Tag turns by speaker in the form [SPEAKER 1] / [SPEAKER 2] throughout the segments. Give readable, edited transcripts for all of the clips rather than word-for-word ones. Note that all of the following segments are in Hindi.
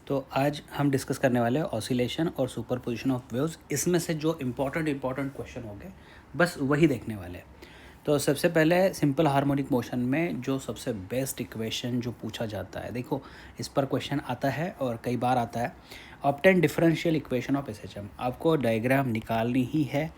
[SPEAKER 1] तो आज हम डिस्कस करने वाले हैं ऑसिलेशन और सुपरपोजिशन ऑफ वेव्स। इसमें से जो इम्पोर्टेंट क्वेश्चन होंगे बस वही देखने वाले हैं। तो सबसे पहले सिंपल हार्मोनिक मोशन में जो सबसे बेस्ट इक्वेशन जो पूछा जाता है, देखो इस पर क्वेश्चन आता है और कई बार आता है। Obtain differential equation of SHM, आपको डायग्राम निकालनी ही है।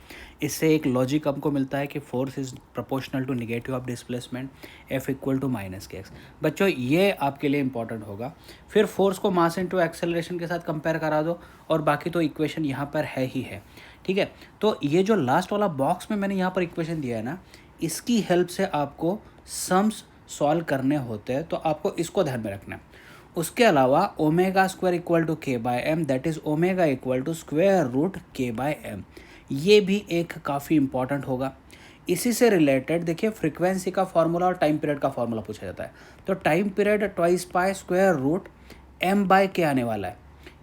[SPEAKER 1] इससे एक लॉजिक हमको मिलता है कि force is proportional to negative of displacement, F equal to minus K X. बच्चों ये आपके लिए इंपॉर्टेंट होगा। फिर फोर्स को मास इनटू एक्सेलरेशन के साथ कंपेयर करा दो और बाकी तो इक्वेशन यहाँ पर है ही है। ठीक है, तो ये जो लास्ट वाला बॉक्स में मैंने यहाँ पर इक्वेशन दिया है ना, इसकी हेल्प से आपको सम्स सॉल्व करने होते हैं, तो आपको इसको ध्यान में रखना है। उसके अलावा omega square equal to K by M, that is omega equal to square root K by M, ये भी एक काफ़ी इंपॉर्टेंट होगा। इसी से रिलेटेड देखिए फ्रीक्वेंसी का फार्मूला और टाइम पीरियड का फार्मूला पूछा जाता है। तो time period twice pi square root M by K आने वाला है,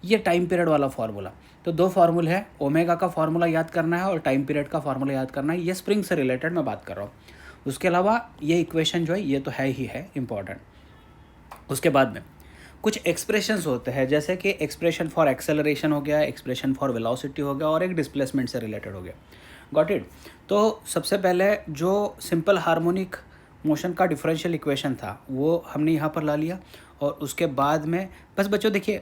[SPEAKER 1] ये टाइम पीरियड वाला फार्मूला। तो दो फार्मूले हैं, ओमेगा का फार्मूला याद करना है और टाइम पीरियड का फार्मूला याद करना है। ये स्प्रिंग से रिलेटेड मैं बात कर रहा हूँ। उसके अलावा ये इक्वेशन जो है ये तो है ही है इम्पॉर्टेंट। उसके बाद में कुछ एक्सप्रेशंस होते हैं, जैसे कि एक्सप्रेशन फॉर एक्सेलरेशन हो गया, एक्सप्रेशन फॉर वेलोसिटी हो गया और एक डिस्प्लेसमेंट से रिलेटेड हो गया। Got it. तो सबसे पहले जो सिंपल हार्मोनिक मोशन का डिफरेंशियल इक्वेशन था वो हमने यहाँ पर ला लिया। और उसके बाद में बस बच्चों देखिए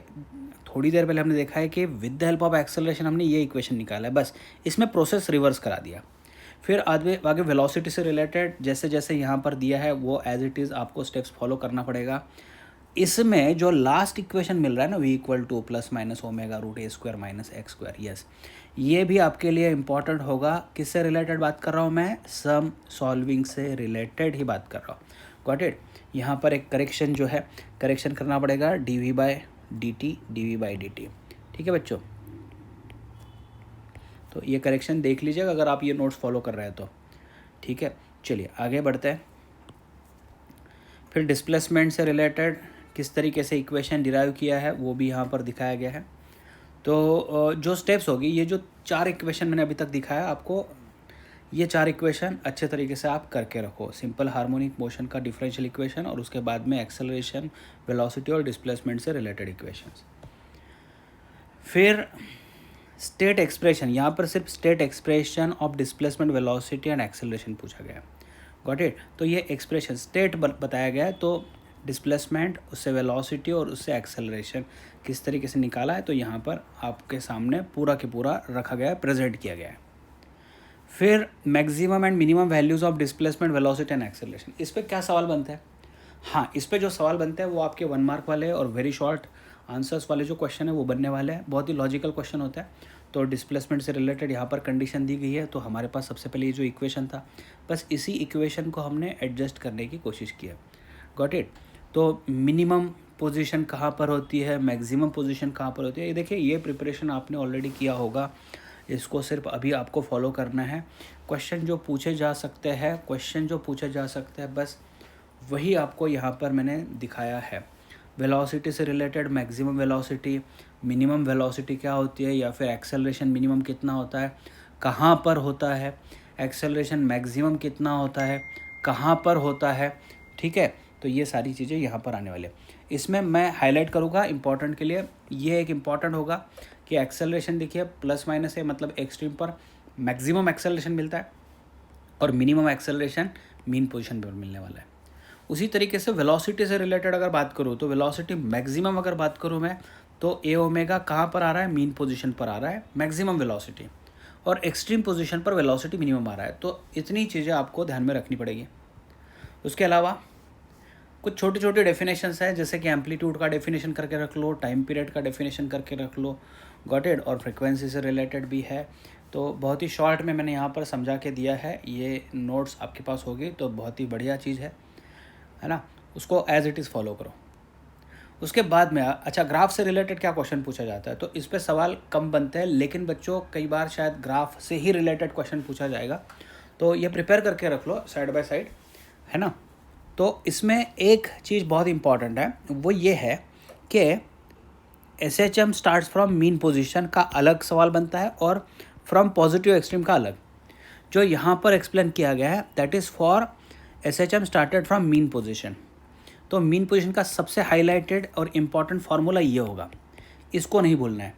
[SPEAKER 1] थोड़ी देर पहले हमने देखा है कि with the help of acceleration हमने ये इक्वेशन निकाला है, बस इसमें प्रोसेस रिवर्स करा दिया। फिर आगे वेलोसिटी से रिलेटेड जैसे जैसे यहाँ पर दिया है वो एज इट इज़ आपको स्टेप्स फॉलो करना पड़ेगा। इसमें जो लास्ट इक्वेशन मिल रहा है ना, v equal to plus minus omega root a square minus x square, yes ये भी आपके लिए इम्पॉर्टेंट होगा। किससे रिलेटेड बात कर रहा हूँ मैं? सम सॉल्विंग से रिलेटेड ही बात कर रहा हूँ। Got it. यहाँ पर एक करेक्शन जो है करेक्शन करना पड़ेगा, dv बाई dt। ठीक है बच्चों, तो ये करेक्शन देख लीजिएगा अगर आप ये नोट्स फॉलो कर रहे हैं तो। ठीक है, चलिए आगे बढ़ते हैं। फिर डिस्प्लेसमेंट से रिलेटेड किस तरीके से इक्वेशन डिराइव किया है वो भी यहाँ पर दिखाया गया है। तो जो स्टेप्स होगी, ये जो 4 इक्वेशन मैंने अभी तक दिखाया आपको, ये 4 इक्वेशन अच्छे तरीके से आप करके रखो। सिंपल हार्मोनिक मोशन का डिफरेंशियल इक्वेशन और उसके बाद में एक्सेलरेशन, वेलोसिटी और डिस्प्लेसमेंट से रिलेटेड इक्वेशंस। फिर स्टेट एक्सप्रेशन, यहाँ पर सिर्फ state expression of displacement, velocity and acceleration पूछा गया है। Got it. तो ये एक्सप्रेशन स्टेट बताया गया है, तो डिस्प्लेसमेंट, उससे वेलोसिटी और उससे एक्सेलरेशन किस तरीके से निकाला है, तो यहाँ पर आपके सामने पूरा के पूरा रखा गया है, प्रेजेंट किया गया है। फिर maximum and minimum values of displacement, velocity and acceleration, इस पर क्या सवाल बनता है? हाँ, इस पर जो सवाल बनते हैं वो आपके 1 मार्क वाले और वेरी शॉर्ट आंसर्स वाले जो क्वेश्चन है वो बनने वाले हैं। बहुत ही लॉजिकल क्वेश्चन होता है। तो डिस्प्लेसमेंट से रिलेटेड यहाँ पर कंडीशन दी गई है, तो हमारे पास सबसे पहले ये जो इक्वेशन था, बस इसी इक्वेशन को हमने एडजस्ट करने की कोशिश की है। Got it. तो मिनिमम पोजीशन कहाँ पर होती है, मैक्सिमम पोजीशन कहाँ पर होती है, ये देखिए ये प्रिपरेशन आपने ऑलरेडी किया होगा, इसको सिर्फ अभी आपको फॉलो करना है। क्वेश्चन जो पूछे जा सकते हैं बस वही आपको यहाँ पर मैंने दिखाया है। वेलोसिटी से related maximum velocity, minimum velocity क्या होती है, या फिर एक्सेलरेशन मिनिमम कितना होता है, कहाँ पर होता है, एक्सेलरेशन मैक्सिमम कितना होता है, कहाँ पर होता है। ठीक है, तो ये सारी चीज़ें यहाँ पर आने वाले हैं। इसमें मैं हाईलाइट करूँगा इंपॉर्टेंट के लिए, ये एक इम्पॉर्टेंट होगा कि एक्सेलरेशन देखिए प्लस माइनस है, मतलब एक्सट्रीम पर मैक्सिमम एक्सेलरेशन मिलता है और मिनिमम एक्सेलरेशन मीन पोजीशन पर मिलने वाला है। उसी तरीके से वेलोसिटी से रिलेटेड अगर बात करूँ तो वेलोसिटी मैक्सिमम अगर बात करूँ मैं, तो ए ओमेगा कहाँ पर आ रहा है? मीन पोजीशन पर आ रहा है मैक्सिमम वेलोसिटी, और एक्सट्रीम पोजीशन पर वेलोसिटी मिनिमम आ रहा है। तो इतनी चीज़ें आपको ध्यान में रखनी पड़ेगी। उसके अलावा कुछ छोटे छोटे डेफिनेशंस हैं, जैसे कि एम्पलीट्यूड का डेफिनेशन करके रख लो, टाइम पीरियड का डेफिनेशन करके रख लो। Got it. और फ्रिक्वेंसी से रिलेटेड भी है, तो बहुत ही शॉर्ट में मैंने यहाँ पर समझा के दिया है। ये नोट्स आपके पास होगी तो बहुत ही बढ़िया चीज़ है ना, उसको एज इट इज़ फॉलो करो। उसके बाद में अच्छा, ग्राफ से रिलेटेड क्या क्वेश्चन पूछा जाता है, तो इस पर सवाल कम बनते हैं, लेकिन बच्चों कई बार शायद ग्राफ से ही रिलेटेड क्वेश्चन पूछा जाएगा, तो ये प्रिपेयर करके रख लो साइड बाय साइड, है ना। तो इसमें एक चीज़ बहुत इंपॉर्टेंट है, वो ये है कि SHM starts from mean position का अलग सवाल बनता है और फ्रॉम पॉजिटिव एक्सट्रीम का अलग। जो यहाँ पर एक्सप्लेन किया गया है that is for SHM started from mean position. तो मीन पोजीशन का सबसे हाईलाइटेड और इम्पॉर्टेंट फार्मूला ये होगा इसको नहीं भूलना है।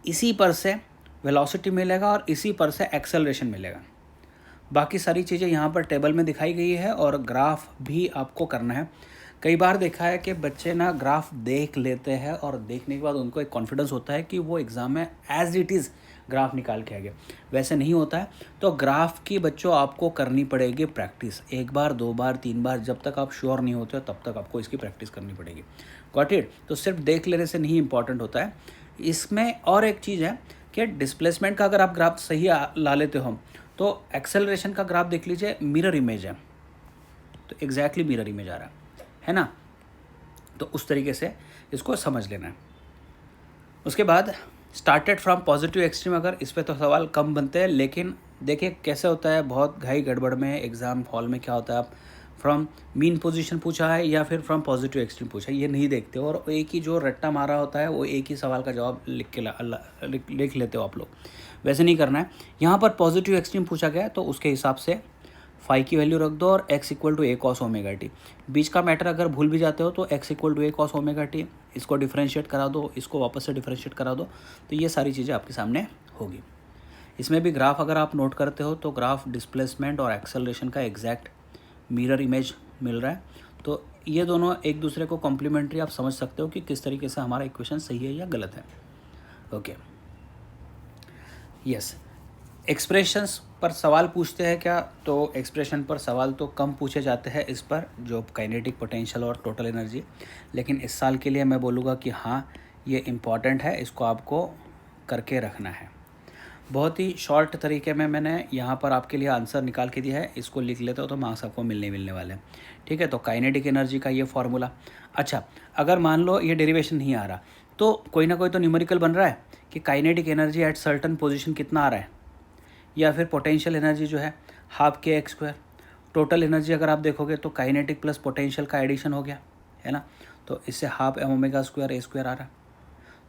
[SPEAKER 1] इसी पर से वेलोसिटी मिलेगा और इसी पर से एक्सेलरेशन मिलेगा। बाकी सारी चीज़ें यहाँ पर टेबल में दिखाई गई है और ग्राफ भी आपको करना है। कई बार देखा है कि बच्चे ना ग्राफ देख लेते हैं और देखने के बाद उनको एक कॉन्फिडेंस होता है कि वो एग्ज़ाम में एज इट इज़ ग्राफ निकाल के आगे, वैसे नहीं होता है। तो ग्राफ की बच्चों आपको करनी पड़ेगी प्रैक्टिस, 1 बार 2 बार 3 बार, जब तक आप श्योर नहीं होते हो तब तक आपको इसकी प्रैक्टिस करनी पड़ेगी। Got it. तो सिर्फ देख लेने से नहीं इंपॉर्टेंट होता है। इसमें और एक चीज़ है कि डिस्प्लेसमेंट का अगर आप ग्राफ सही ला लेते हो तो एक्सेलरेशन का ग्राफ देख लीजिए, मिरर इमेज है, तो एग्जैक्टली मिरर इमेज आ रहा है ना। तो उस तरीके से इसको समझ लेना है। उसके बाद स्टार्टेड फ्रॉम पॉजिटिव एक्सट्रीम, अगर इस पर तो सवाल कम बनते हैं, लेकिन देखिए कैसे होता है, बहुत घाई गड़बड़ में एग्ज़ाम हॉल में क्या होता है, आप फ्रॉम मीन पोजीशन पूछा है या फिर फ्रॉम पॉजिटिव एक्सट्रीम पूछा है, ये नहीं देखते हो और एक ही जो रट्टा मारा होता है वो एक ही सवाल का जवाब लिख लेते हो आप लोग। वैसे नहीं करना है। यहाँ पर पॉजिटिव एक्सट्रीम पूछा गया है तो उसके हिसाब से फाई की वैल्यू रख दो और x equal to a cos omega t. बीच का मैटर अगर भूल भी जाते हो तो x equal to a cos omega t, इसको डिफ्रेंशिएट करा दो, इसको वापस से डिफ्रेंशिएट करा दो, तो ये सारी चीज़ें आपके सामने होगी। इसमें भी ग्राफ अगर आप नोट करते हो तो ग्राफ डिस्प्लेसमेंट और एक्सेलरेशन का एग्जैक्ट मिरर इमेज मिल रहा है। तो ये दोनों एक दूसरे को कॉम्प्लीमेंट्री, आप समझ सकते हो कि किस तरीके से हमारा इक्वेशन सही है या गलत है। Okay, yes. एक्सप्रेशंस पर सवाल पूछते हैं क्या, तो एक्सप्रेशन पर सवाल तो कम पूछे जाते हैं इस पर, जो काइनेटिक पोटेंशियल और टोटल एनर्जी, लेकिन इस साल के लिए मैं बोलूँगा कि हाँ ये इम्पॉर्टेंट है, इसको आपको करके रखना है। बहुत ही शॉर्ट तरीके में मैंने यहाँ पर आपके लिए आंसर निकाल के दिया है, इसको लिख लेते हो तो मार्क्स आपको मिलने वाले हैं। ठीक है, तो काइनेटिक एनर्जी का ये फॉर्मूला। अच्छा, अगर मान लो ये डेरिवेशन नहीं आ रहा तो कोई ना कोई तो न्यूमेरिकल बन रहा है कि kinetic energy at certain position कितना आ रहा है, या फिर पोटेंशियल एनर्जी जो है हाफ के एक्स स्क्वायर। टोटल एनर्जी अगर आप देखोगे तो काइनेटिक प्लस पोटेंशियल का एडिशन हो गया है ना, तो इससे हाफ एम ओमेगा स्क्वायर ए स्क्वायर आ रहा है।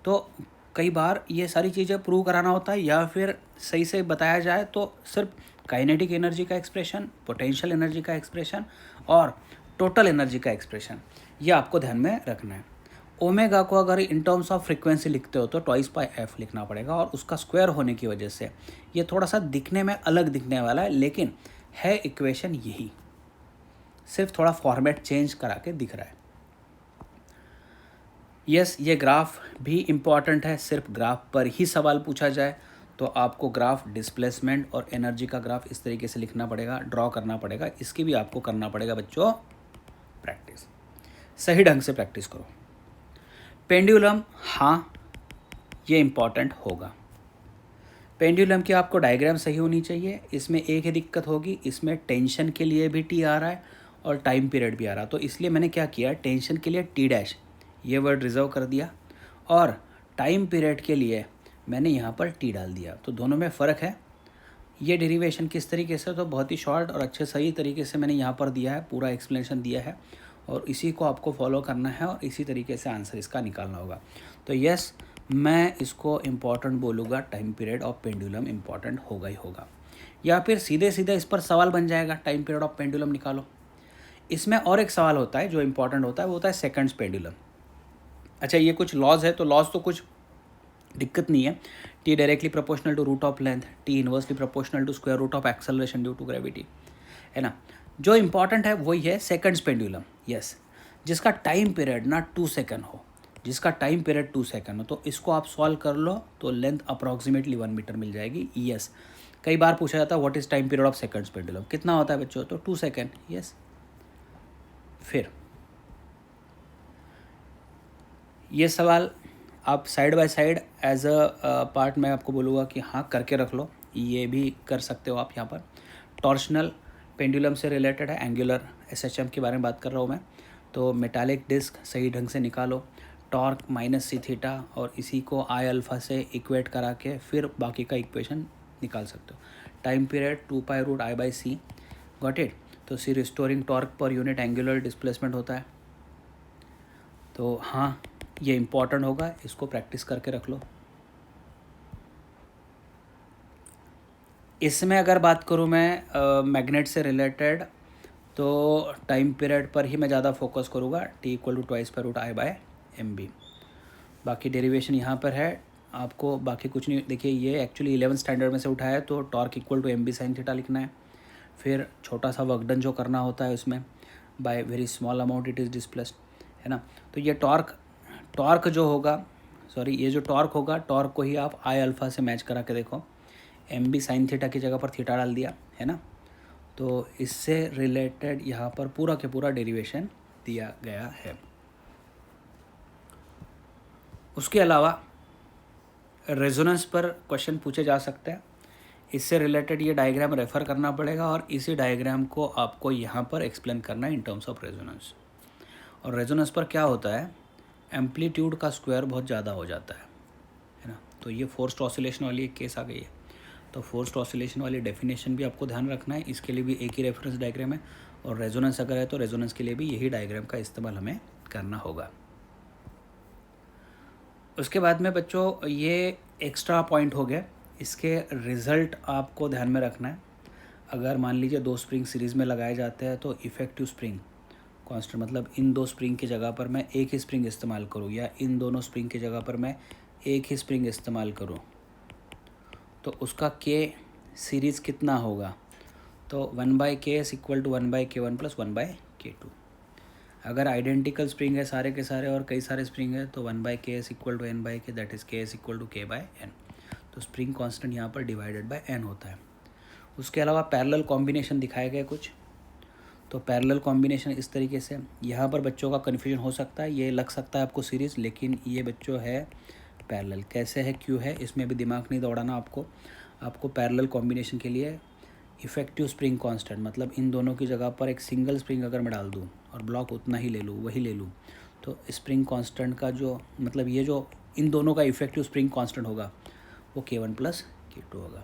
[SPEAKER 1] तो कई बार ये सारी चीज़ें प्रूव कराना होता है, या फिर सही से बताया जाए तो सिर्फ काइनेटिक एनर्जी का एक्सप्रेशन, पोटेंशियल एनर्जी का एक्सप्रेशन और टोटल एनर्जी का एक्सप्रेशन, ये आपको ध्यान में रखना है। ओमेगा को अगर इन टर्म्स ऑफ फ्रीक्वेंसी लिखते हो तो ट्वाइस बाय एफ लिखना पड़ेगा, और उसका स्क्वायर होने की वजह से ये थोड़ा सा दिखने में अलग दिखने वाला है, लेकिन है इक्वेशन यही, सिर्फ थोड़ा फॉर्मेट चेंज करा के दिख रहा है। यस, ये ग्राफ भी इम्पॉर्टेंट है। सिर्फ ग्राफ पर ही सवाल पूछा जाए तो आपको ग्राफ डिस्प्लेसमेंट और एनर्जी का ग्राफ इस तरीके से लिखना पड़ेगा, ड्रॉ करना पड़ेगा। इसकी भी आपको करना पड़ेगा बच्चों प्रैक्टिस, सही ढंग से प्रैक्टिस करो। पेंडुलम, हाँ ये इम्पॉर्टेंट होगा। पेंडुलम की आपको डायग्राम सही होनी चाहिए। इसमें एक ही दिक्कत होगी, इसमें टेंशन के लिए भी टी आ रहा है और टाइम पीरियड भी आ रहा है, तो इसलिए मैंने क्या किया, टेंशन के लिए टी डैश ये वर्ड रिजर्व कर दिया और टाइम पीरियड के लिए मैंने यहाँ पर टी डाल दिया। तो दोनों में फ़र्क है। ये डेरिवेशन किस तरीके से, तो बहुत ही शॉर्ट और अच्छे सही तरीके से मैंने यहाँ पर दिया है, पूरा एक्सप्लेनेशन दिया है और इसी को आपको फॉलो करना है और इसी तरीके से आंसर इसका निकालना होगा। तो यस, मैं इसको इम्पॉर्टेंट बोलूँगा, time period of pendulum important होगा ही होगा। या फिर सीधे सीधे इस पर सवाल बन जाएगा, टाइम पीरियड ऑफ पेंडुलम निकालो। इसमें और एक सवाल होता है जो इम्पॉर्टेंट होता है, वो होता है सेकंड्स पेंडुलम। अच्छा, ये कुछ लॉज है, तो लॉज तो कुछ दिक्कत नहीं है। T directly proportional to root of length, T inversely proportional to square root of acceleration due to gravity, है ना। जो इंपॉर्टेंट है वही है सेकंड्स पेंडुलम। यस, जिसका टाइम पीरियड ना 2 सेकंड हो, जिसका टाइम पीरियड 2 सेकंड हो, तो इसको आप सॉल्व कर लो तो लेंथ अप्रॉक्सीमेटली 1 मीटर मिल जाएगी। यस, कई बार पूछा जाता है what is time period of seconds pendulum, कितना होता है बच्चों, तो 2 सेकंड। यस, फिर ये सवाल आप side by side as a part मैं आपको बोलूँगा कि हाँ करके रख लो, ये भी कर सकते हो आप। यहाँ पर टॉर्शनल पेंडुलम से रिलेटेड है, एंगुलर एसएचएम के बारे में बात कर रहा हूँ मैं। तो मेटालिक डिस्क सही ढंग से निकालो, टॉर्क माइनस सी थीटा, और इसी को आई अल्फ़ा से इक्वेट करा के फिर बाकी का इक्वेशन निकाल सकते हो। Time period 2 pi root I by c, got it. तो सी रिस्टोरिंग टॉर्क पर यूनिट एंगुलर डिस्प्लेसमेंट होता है। तो हाँ ये इम्पॉर्टेंट होगा, इसको प्रैक्टिस करके रख लो। इसमें अगर बात करूँ मैं मैग्नेट से रिलेटेड, तो टाइम पीरियड पर ही मैं ज़्यादा फोकस करूँगा, टी इक्वल टू ट्वाइस पर root I by M B. बाकी डेरिवेशन यहाँ पर है, आपको बाकी कुछ नहीं। देखिए ये एक्चुअली 11th स्टैंडर्ड में से उठाया है, तो torque equal to M B sine theta लिखना है। फिर छोटा सा वर्क डन जो करना होता है उसमें, by very small amount it is displaced, है ना। तो ये टॉर्क जो होगा, सॉरी ये जो टॉर्क होगा, टॉर्क को ही आप आई अल्फ़ा से मैच करा के देखो, एम बी साइन थीटा की जगह पर थीटा डाल दिया, है ना। तो इससे रिलेटेड यहाँ पर पूरा के पूरा डेरिवेशन दिया गया है। उसके अलावा रेजोनेंस पर क्वेश्चन पूछे जा सकते हैं, इससे रिलेटेड ये डायग्राम रेफ़र करना पड़ेगा और इसी डायग्राम को आपको यहाँ पर एक्सप्लेन करना है इन टर्म्स ऑफ रेजोनेंस। और रेजोनेंस पर क्या होता है, एम्पलीट्यूड का स्क्वायर बहुत ज़्यादा हो जाता है ना। तो ये फोर्स्ड ऑसिलेशन वाली एक केस आ गई है, तो फोर्स्ड ऑसिलेशन वाली डेफिनेशन भी आपको ध्यान रखना है, इसके लिए भी एक ही रेफरेंस डायग्राम है। और रेजोनेंस अगर है तो रेजोनेंस के लिए भी यही डायग्राम का इस्तेमाल हमें करना होगा। उसके बाद में बच्चों ये एक्स्ट्रा पॉइंट हो गया, इसके रिज़ल्ट आपको ध्यान में रखना है। अगर मान लीजिए दो स्प्रिंग सीरीज़ में लगाए जाते हैं तो इफ़ेक्टिव स्प्रिंग कांस्टेंट, मतलब इन दो स्प्रिंग की जगह पर मैं एक ही स्प्रिंग इस्तेमाल करूँ या इन दोनों स्प्रिंग की जगह पर मैं एक ही स्प्रिंग इस्तेमाल करूँ, तो उसका के सीरीज़ कितना होगा, तो 1/k equal to 1/k1 plus 1/k2। अगर आइडेंटिकल स्प्रिंग है सारे के सारे और कई सारे स्प्रिंग है तो 1/k equal to n/k, that is k equal to k/n। तो स्प्रिंग कांस्टेंट यहाँ पर डिवाइडेड बाय n होता है। उसके अलावा पैरेलल कॉम्बिनेशन दिखाए गए कुछ, तो पैरेलल कॉम्बिनेशन इस तरीके से, यहाँ पर बच्चों का कन्फ्यूजन हो सकता है, ये लग सकता है आपको सीरीज़, लेकिन ये बच्चों है पैरेलल। कैसे है, क्यों है, इसमें भी दिमाग नहीं दौड़ाना आपको पैरेलल कॉम्बिनेशन के लिए इफ़ेक्टिव स्प्रिंग कांस्टेंट, मतलब इन दोनों की जगह पर एक सिंगल स्प्रिंग अगर मैं डाल दूँ और ब्लॉक उतना ही ले लूँ, वही ले लूँ, तो स्प्रिंग कांस्टेंट का जो मतलब ये जो इन दोनों का इफ़ेक्टिव स्प्रिंग कांस्टेंट होगा वो k1 प्लस k2 होगा।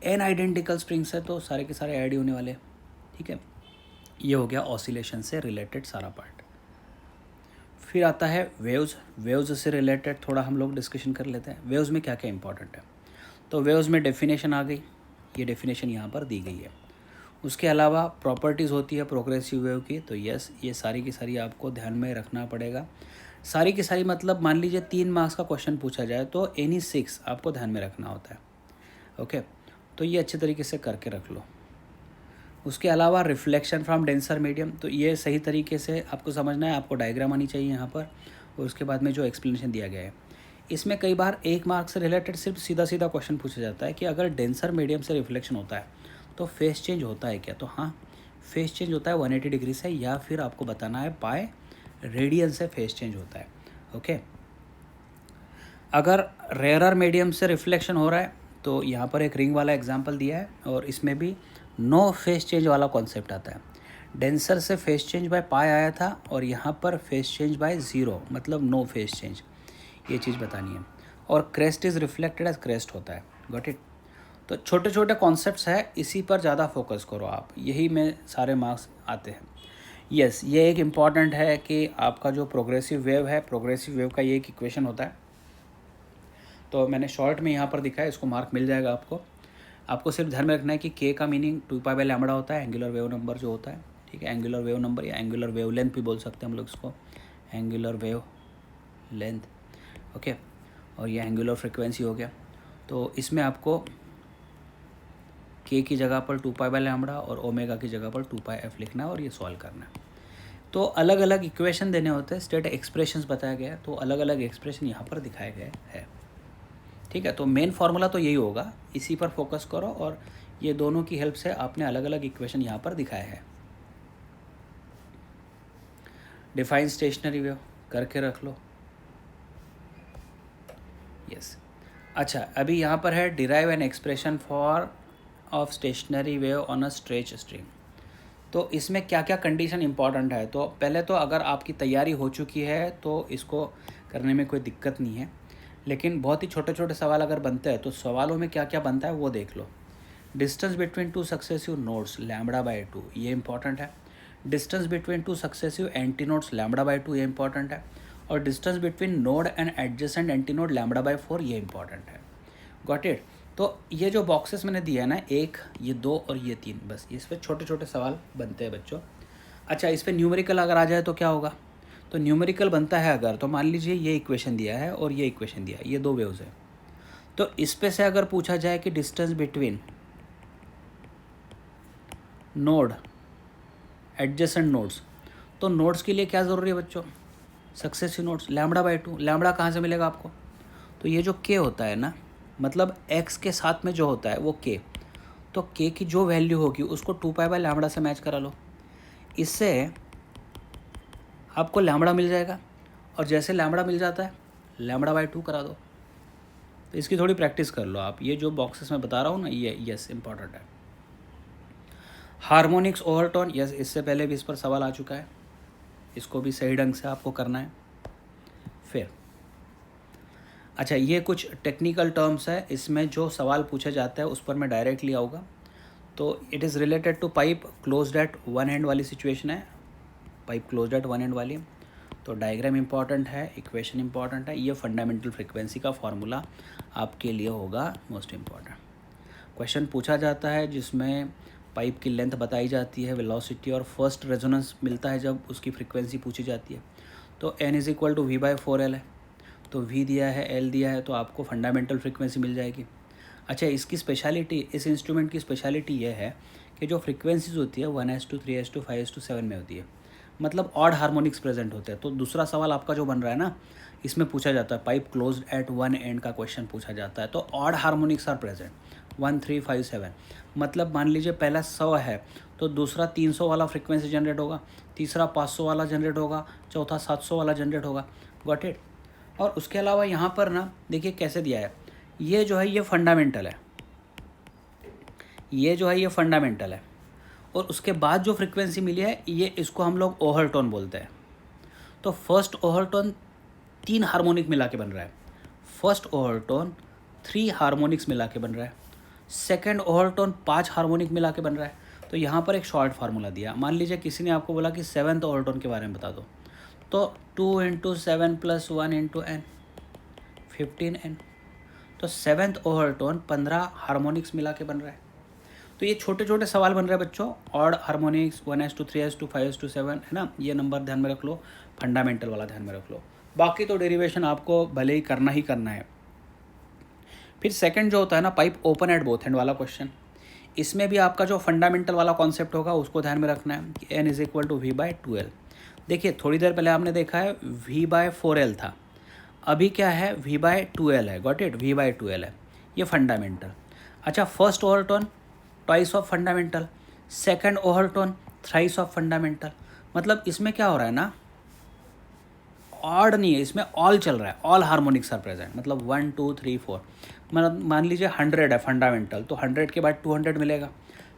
[SPEAKER 1] n आइडेंटिकल स्प्रिंग्स है तो सारे के सारे ऐड ही होने वाले, ठीक है। ये हो गया ऑसिलेशन से रिलेटेड सारा पार्ट। फिर आता है वेव्स से रिलेटेड थोड़ा हम लोग डिस्कशन कर लेते हैं। वेव्स में क्या क्या इंपॉर्टेंट है, तो वेव्स में डेफिनेशन आ गई, ये डेफिनेशन यहाँ पर दी गई है। उसके अलावा प्रॉपर्टीज़ होती है प्रोग्रेसिव वेव की, तो यस ये सारी की सारी आपको ध्यान में रखना पड़ेगा। सारी की सारी मतलब मान लीजिए 3 मार्क्स का क्वेश्चन पूछा जाए तो एनी 6 आपको ध्यान में रखना होता है, ओके। तो ये अच्छे तरीके से करके रख लो। उसके अलावा रिफ्लेक्शन फ्रॉम डेंसर मीडियम, तो ये सही तरीके से आपको समझना है, आपको डायग्राम आनी चाहिए यहाँ पर। और उसके बाद में जो एक्सप्लेनेशन दिया गया है, इसमें कई बार 1 मार्क्स से रिलेटेड सिर्फ सीधा सीधा क्वेश्चन पूछा जाता है कि अगर डेंसर मीडियम से रिफ्लेक्शन होता है तो फेस चेंज होता है क्या, तो हाँ फेस चेंज होता है 180 डिग्री से, या फिर आपको बताना है बाय रेडियन से फेस चेंज होता है, ओके। अगर रेयरर मीडियम से रिफ्लेक्शन हो रहा है तो यहाँ पर एक रिंग वाला एग्जांपल दिया है और इसमें भी नो फेस चेंज वाला कॉन्सेप्ट आता है। डेंसर से फेस चेंज बाय पाई आया था और यहाँ पर फेस चेंज बाय 0 मतलब नो फेस चेंज, ये चीज़ बतानी है। और crest is reflected as crest होता है, गॉट इट। तो छोटे छोटे कॉन्सेप्ट्स है, इसी पर ज़्यादा फोकस करो आप, यही में सारे मार्क्स आते हैं। यस ये एक इम्पॉर्टेंट है कि आपका जो प्रोग्रेसिव वेव है, प्रोग्रेसिव वेव का ये एक इक्वेशन होता है, तो मैंने शॉर्ट में यहाँ पर दिखाया, इसको मार्क मिल जाएगा आपको सिर्फ ध्यान में रखना है कि k का मीनिंग 2π/λ होता है, एंगुलर वेव नंबर जो होता है, ठीक है। एंगुलर वेव नंबर या एंगुलर वेव लेंथ भी बोल सकते हैं हम लोग इसको, एंगुलर वेव लेंथ, ओके। और ये एंगुलर फ्रिक्वेंसी हो गया। तो इसमें आपको k की जगह पर 2π/λ और ओमेगा की जगह पर 2πf लिखना है और ये सॉल्व करना है। तो अलग अलग इक्वेशन देने होते हैं, स्टेट एक्सप्रेशंस बताया गया है, तो अलग अलग एक्सप्रेशन यहाँ पर दिखाए गए हैं, ठीक है। तो मेन फार्मूला तो यही होगा, इसी पर फोकस करो और ये दोनों की हेल्प से आपने अलग अलग इक्वेशन यहाँ पर दिखाए हैं। डिफाइन स्टेशनरी वेव करके रख लो, यस। अच्छा अभी यहाँ पर है derive an expression for of stationary wave on a stretch string. तो इसमें क्या क्या कंडीशन इंपॉर्टेंट है, तो पहले तो अगर आपकी तैयारी हो चुकी है तो इसको करने में कोई दिक्कत नहीं है, लेकिन बहुत ही छोटे छोटे सवाल अगर बनते हैं तो सवालों में क्या क्या बनता है वो देख लो। डिस्टेंस बिटवीन 2 सक्सेसिव नोड्स λ/2 ये इंपॉर्टेंट है। Distance between 2 successive antinodes λ/2 ये इंपॉर्टेंट है। और distance between node and adjacent antinode λ/4 ये इंपॉर्टेंट है, गॉट इट। तो ये जो बॉक्सेस मैंने दिया है ना, 1 ये 2 और ये 3, बस इस पर छोटे छोटे सवाल बनते हैं बच्चों। अच्छा इस पर न्यूमेरिकल अगर आ जाए तो क्या होगा, तो न्यूमेरिकल बनता है अगर, तो मान लीजिए ये इक्वेशन दिया है और ये इक्वेशन दिया है, ये दो वेव्स है। तो इस पे से अगर पूछा जाए कि distance between node adjacent nodes, तो नोड्स के लिए क्या ज़रूरी है बच्चों? Successive nodes, λ/2। लैम्बडा कहाँ से मिलेगा आपको? तो ये जो k होता है ना, मतलब x के साथ में जो होता है वो k, तो k की जो वैल्यू होगी उसको 2π/λ से मैच करा लो। इससे आपको लैम्बडा मिल जाएगा, और जैसे लैम्बडा मिल जाता है λ/2 करा दो। तो इसकी थोड़ी प्रैक्टिस कर लो आप। ये जो बॉक्सेस मैं बता रहा हूँ ना, ये यस इंपॉर्टेंट है। हार्मोनिक्स ओवरटोन, यस इससे पहले भी इस पर सवाल आ चुका है, इसको भी सही ढंग से आपको करना है। फिर अच्छा, ये कुछ टेक्निकल टर्म्स है, इसमें जो सवाल पूछा जाता है उस पर मैं डायरेक्टली आऊँगा। तो it is related to pipe closed at one end वाली सिचुएशन है, pipe closed at one end वाली। तो डायग्राम इंपॉर्टेंट है, इक्वेशन इंपॉर्टेंट है, ये फंडामेंटल फ्रीक्वेंसी का फॉर्मूला आपके लिए होगा मोस्ट इम्पॉर्टेंट। क्वेश्चन पूछा जाता है जिसमें पाइप की लेंथ बताई जाती है, वेलोसिटी और फर्स्ट रेजोनेंस मिलता है जब उसकी फ्रीक्वेंसी पूछी जाती है। तो n = v/4l है, तो v दिया है, l दिया है, तो आपको फंडामेंटल फ्रीक्वेंसी मिल जाएगी। अच्छा, इसकी स्पेशलिटी, इस इंस्ट्रूमेंट की स्पेशलिटी ये है कि जो फ्रीक्वेंसीज होती है 1s2, 3s2, 5s2, 7 में होती है, मतलब ऑड हार्मोनिक्स प्रेजेंट होते हैं। तो दूसरा सवाल आपका जो बन रहा है ना, इसमें पूछा जाता है pipe closed at one and का क्वेश्चन पूछा जाता है, तो ऑड हार्मोनिक्स आर प्रेजेंट 1, 3, 5, 7। मतलब मान लीजिए पहला 100 है तो दूसरा 300 वाला फ्रीक्वेंसी जनरेट होगा, तीसरा 500 वाला जनरेट होगा, चौथा 700 वाला जनरेट होगा। Got it. और उसके अलावा यहाँ पर ना देखिए कैसे दिया है, ये जो है ये फंडामेंटल है, ये जो है ये फंडामेंटल है, और उसके बाद जो फ्रीक्वेंसी मिली है ये, इसको हम लोग ओवरटोन बोलते हैं। तो फर्स्ट ओवरटोन 3 हार्मोनिक मिला के बन रहा है, फर्स्ट ओवरटोन 3 हार्मोनिक्स मिला के बन रहा है, सेकेंड ओवरटोन 5 हार्मोनिक मिला के बन रहा है। तो यहाँ पर एक शॉर्ट फार्मूला दिया, मान लीजिए किसी ने आपको बोला कि 7th ओवरटोन के बारे में बता दो, तो 2 × 7 + 1 × n 15n। तो 7th ओवरटोन 15 हार्मोनिक्स मिला के बन रहा है। तो ये छोटे छोटे सवाल बन रहे हैं बच्चों, odd harmonics 1s2, 3s2, 5s2, 7 है ना, ये नंबर ध्यान में रख लो, फंडामेंटल वाला ध्यान में रख लो, बाकी तो डेरिवेशन आपको भले ही करना है। फिर सेकंड जो होता है ना, pipe open at both and वाला क्वेश्चन, इसमें भी आपका जो फंडामेंटल वाला कॉन्सेप्ट होगा उसको ध्यान में रखना है कि n = v/2l। देखिए थोड़ी देर पहले आपने देखा है v/4l था, अभी क्या है v/2l है। गॉट इट, v/2l है, ये फंडामेंटल। अच्छा, first overtone twice of fundamental, second overtone thrice of fundamental. मतलब इसमें क्या हो रहा है ना, ऑड नहीं है, इसमें ऑल चल रहा है, ऑल हार्मोनिक्स आर प्रेजेंट, मतलब 1, 2, 3, 4। मतलब मान लीजिए 100 है फंडामेंटल, तो 100 के बाद 200 मिलेगा,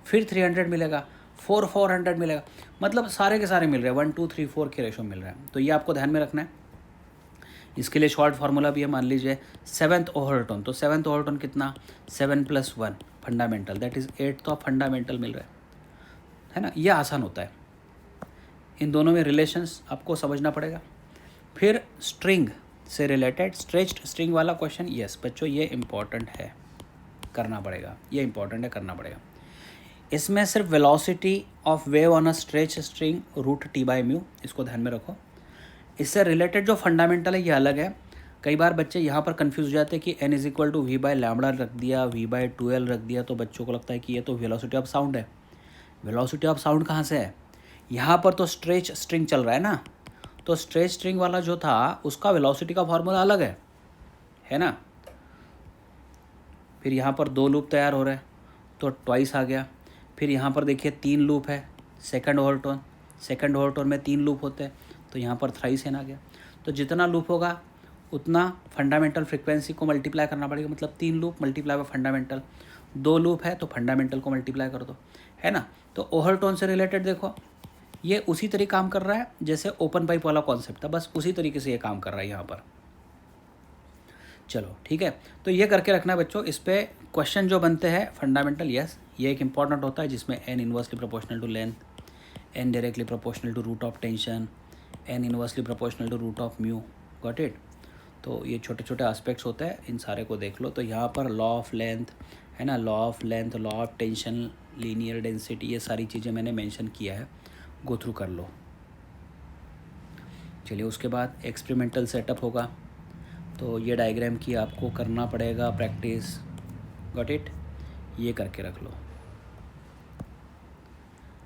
[SPEAKER 1] फिर 300 मिलेगा, 400 मिलेगा, मतलब सारे के सारे मिल रहे हैं, 1, 2, 3, 4 के रेशो मिल रहा है। तो ये आपको ध्यान में रखना है। इसके लिए शॉर्ट फार्मूला भी है, मान लीजिए 7th ओवरटोन, तो 7th ओवरटोन कितना, 7 + 1 fundamental, that is 8th of fundamental मिल रहा है ना। ये आसान होता है, इन दोनों में रिलेशंस आपको समझना पड़ेगा। फिर स्ट्रिंग से रिलेटेड स्ट्रेच्ड स्ट्रिंग वाला क्वेश्चन, यस बच्चों ये इम्पॉर्टेंट है, करना पड़ेगा, ये इम्पॉर्टेंट है, करना पड़ेगा। इसमें सिर्फ velocity of wave on a stretch string √T/μ, इसको ध्यान में रखो। इससे रिलेटेड जो फंडामेंटल है ये अलग है। कई बार बच्चे यहाँ पर कंफ्यूज हो जाते हैं कि n = v/λ रख दिया, v/2l रख दिया, तो बच्चों को लगता है कि ये तो वेलोसिटी ऑफ साउंड है। वेलोसिटी ऑफ साउंड कहाँ से है, यहाँ पर तो स्ट्रेच स्ट्रिंग चल रहा है ना, तो स्ट्रेच स्ट्रिंग वाला जो था उसका वेलोसिटी का फार्मूला अलग है ना। फिर यहाँ पर 2 लूप तैयार हो रहे हैं, तो ट्वाइस आ गया। फिर यहाँ पर देखिए 3 लूप है, सेकंड ओवरटोन में 3 लूप होते हैं, तो यहाँ पर थ्राइस एन आ गया। तो जितना लूप होगा उतना फंडामेंटल फ्रीक्वेंसी को मल्टीप्लाई करना पड़ेगा, मतलब 3 loop multiply by fundamental, 2 loop है तो फंडामेंटल को मल्टीप्लाई कर दो, है ना। तो ओवरटोन से रिलेटेड देखो, ये उसी तरीके काम कर रहा है जैसे ओपन पाइप वाला कॉन्सेप्ट था, बस उसी तरीके से ये काम कर रहा है यहाँ पर। चलो ठीक है, तो ये करके रखना है बच्चों। इस पे क्वेश्चन जो बनते हैं फंडामेंटल, यस ये एक इंपॉर्टेंट होता है, जिसमें n inversely proportional to length, n directly proportional to root of tension, n inversely proportional to root of mu. Got it. तो ये छोटे छोटे एस्पेक्ट्स होते हैं, इन सारे को देख लो। तो यहाँ पर लॉ ऑफ लेंथ है ना, law of length, law of tension, linear density, ये सारी चीज़ें मैंने मेंशन किया है, गो थ्रू कर लो। चलिए उसके बाद एक्सपेरिमेंटल सेटअप होगा, तो ये डायग्राम की आपको करना पड़ेगा प्रैक्टिस। गॉट इट, ये करके रख लो।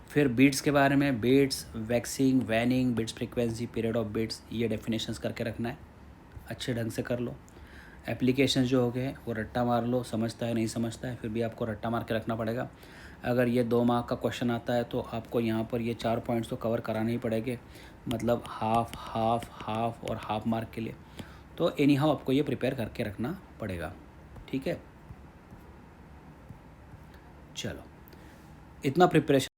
[SPEAKER 1] फिर बीट्स के बारे में, beats, waxing, waning, beats frequency, period of beats, ये डेफिनेशंस करके रखना है, अच्छे ढंग से कर लो। एप्लीकेशंस जो हो गए वो रट्टा मार लो, समझता है नहीं समझता है फिर भी आपको रट्टा मार के रखना पड़ेगा। अगर ये 2 मार्क का क्वेश्चन आता है तो आपको यहाँ पर ये 4 पॉइंट्स तो कवर कराने ही पड़ेंगे, मतलब हाफ हाफ हाफ और हाफ मार्क के लिए। तो एनी हाउ आपको ये प्रिपेयर करके रखना पड़ेगा, ठीक है। चलो इतना प्रिपरेशन